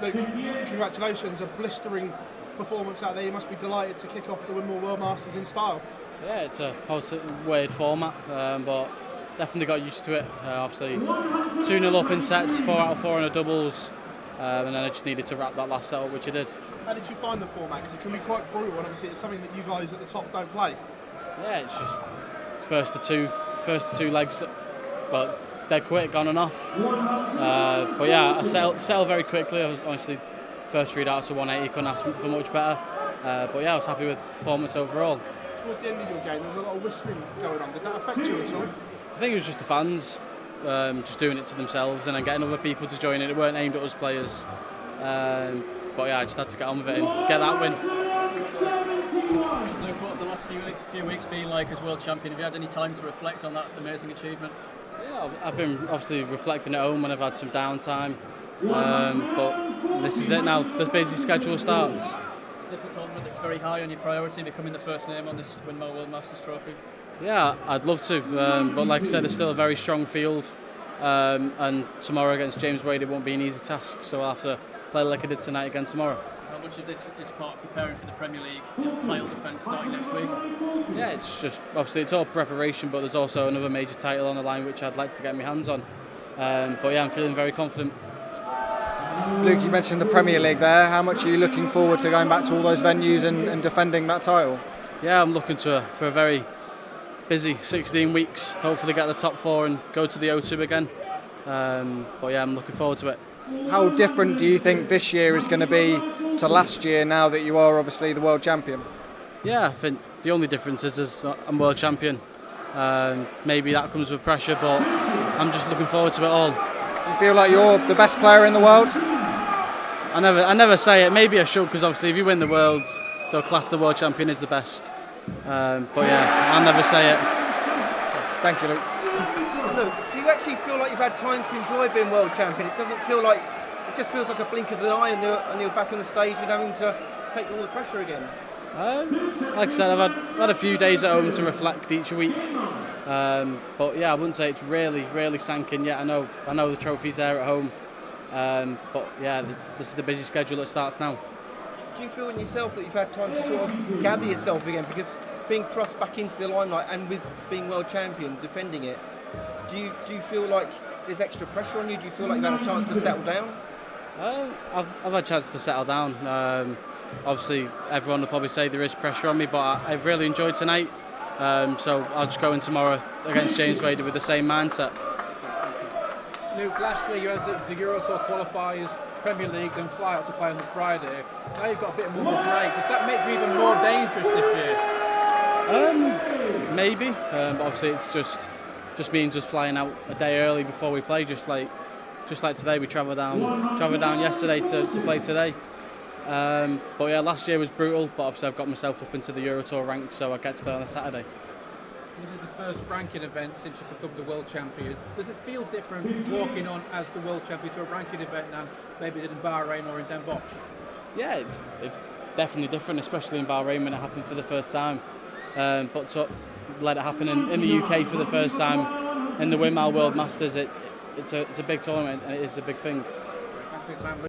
Luke, congratulations, a blistering performance out there. You must be delighted to kick off the Winmau World Masters in style. Yeah, it's a weird format, but definitely got used to it. Obviously, 2-0 up in sets, 4 out of 4 in a doubles, and then I just needed to wrap that last set up, which I did. How did you find the format? Because it can be quite brutal, and obviously it's something that you guys at the top don't play. Yeah, it's just first the two legs, but dead quick, on and off. But yeah, I settled very quickly. I was honestly first 3 darts to 180, couldn't ask for much better. But yeah, I was happy with the performance overall. Towards the end of your game, there was a lot of whistling going on. Did that affect you at all? I think it was just the fans just doing it to themselves and then getting other people to join it. It weren't aimed at us players. But yeah, I just had to get on with it and get that win. Luke, what have the last few weeks been like as world champion? Have you had any time to reflect on that amazing achievement? Yeah, I've been obviously reflecting at home when I've had some downtime. But this is it now. The busy schedule starts. Is this a tournament that's very high on your priority, becoming the first name on this Winmau World Masters trophy? Yeah, I'd love to. But like I said, there's still a very strong field. And tomorrow against James Wade, it won't be an easy task. So I'll have to play like I did tonight again tomorrow. How much of this is part of preparing for the Premier League title defence starting next week? Yeah, it's just obviously it's all preparation, but there's also another major title on the line which I'd like to get my hands on. But yeah, I'm feeling very confident. Luke, you mentioned the Premier League there. How much are you looking forward to going back to all those venues and defending that title? Yeah, I'm looking for a very busy 16 weeks. Hopefully get the top 4 and go to the O2 again. But yeah, I'm looking forward to it. How different do you think this year is going to be to last year now that you are obviously the world champion? Yeah, I think the only difference is I'm world champion. Maybe that comes with pressure, but I'm just looking forward to it all. Do you feel like you're the best player in the world? I never say it. Maybe I should, because obviously if you win the world, they'll class the world champion as the best. But yeah, I'll never say it. Thank you, Luke. Luke, do you actually feel like you've had time to enjoy being world champion? It doesn't feel like, it just feels like a blink of the eye and you're back on the stage and having to take all the pressure again. Like I said, I've had a few days at home to reflect each week. But yeah, I wouldn't say it's really sank in yet. I know the trophy's there at home. But yeah, this is the busy schedule that starts now. Do you feel in yourself that you've had time to sort of gather yourself again? Because being thrust back into the limelight and with being world champion, defending it, do you feel like there's extra pressure on you? Do you feel like you've had a chance to settle down? I've had a chance to settle down. Obviously, everyone will probably say there is pressure on me, but I've really enjoyed tonight. So I'll just go in tomorrow against James Wade with the same mindset. Luke, last year you had the Euro Tour qualifiers, Premier League, then fly out to play on the Friday. Now you've got a bit more of a break. Does that make you even more dangerous this year? Maybe. But obviously, it's just means just flying out a day early before we play. Just like today, we travelled down yesterday to play today. But yeah, last year was brutal. But obviously, I've got myself up into the Euro Tour rank, so I get to play on a Saturday. This is the first ranking event since you've become the world champion. Does it feel different walking on as the world champion to a ranking event than maybe it did in Bahrain or in Den Bosch? Yeah, it's definitely different, especially in Bahrain when it happened for the first time. But to let it happen in the UK for the first time in the Winmau World Masters, it's a big tournament and it is a big thing. Thanks for your time, Luke.